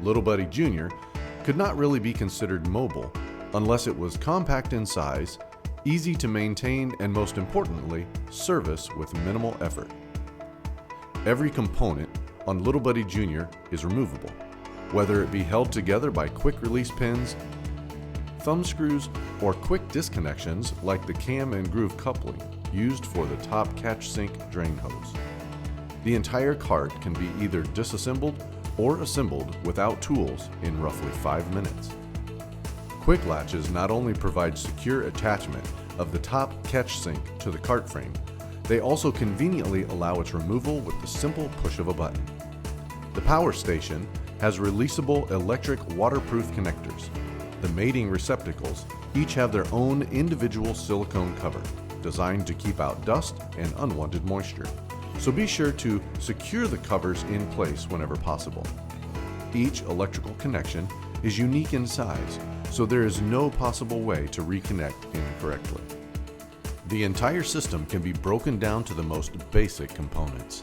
Little Buddy Jr. could not really be considered mobile unless it was compact in size, easy to maintain, and most importantly, service with minimal effort. Every component on Little Buddy Jr. is removable, whether it be held together by quick release pins, thumb screws, or quick disconnections like the cam and groove coupling used for the top catch sink drain hose. The entire cart can be either disassembled or assembled without tools in roughly 5 minutes. Quick latches not only provide secure attachment of the top catch sink to the cart frame, they also conveniently allow its removal with the simple push of a button. The power station has releasable electric waterproof connectors. The mating receptacles each have their own individual silicone cover, designed to keep out dust and unwanted moisture. So be sure to secure the covers in place whenever possible. Each electrical connection is unique in size, so there is no possible way to reconnect incorrectly. The entire system can be broken down to the most basic components.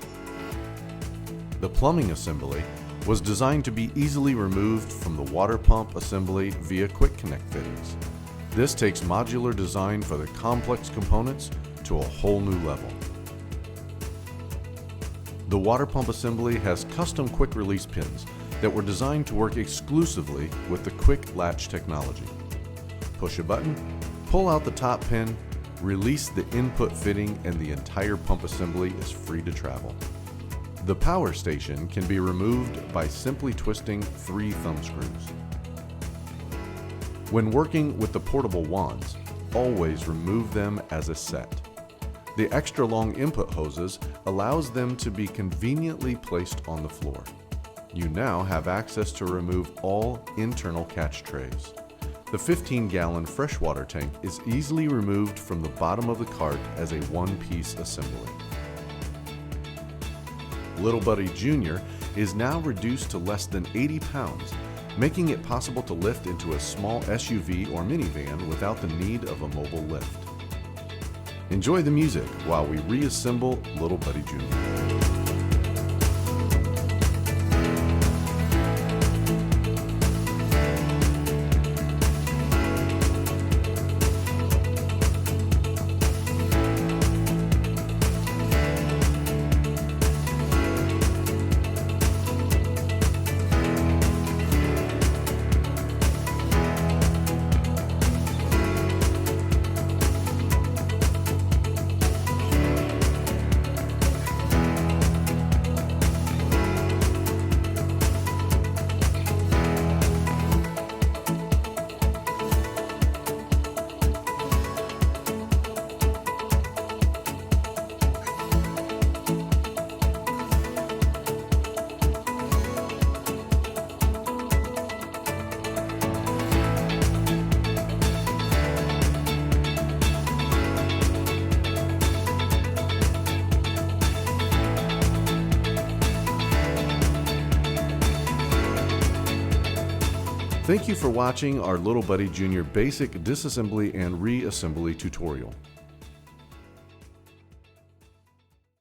The plumbing assembly was designed to be easily removed from the water pump assembly via quick connect fittings. This takes modular design for the complex components to a whole new level. The water pump assembly has custom quick release pins that were designed to work exclusively with the quick latch technology. Push a button, pull out the top pin, release the input fitting, and the entire pump assembly is free to travel. The power station can be removed by simply twisting 3 thumb screws. When working with the portable wands, always remove them as a set. The extra long input hoses allows them to be conveniently placed on the floor. You now have access to remove all internal catch trays. The 15-gallon freshwater tank is easily removed from the bottom of the cart as a one-piece assembly. Little Buddy Jr. is now reduced to less than 80 pounds, making it possible to lift into a small SUV or minivan without the need of a mobile lift. Enjoy the music while we reassemble Little Buddy Jr. Thank you for watching our Little Buddy Jr. basic disassembly and reassembly tutorial.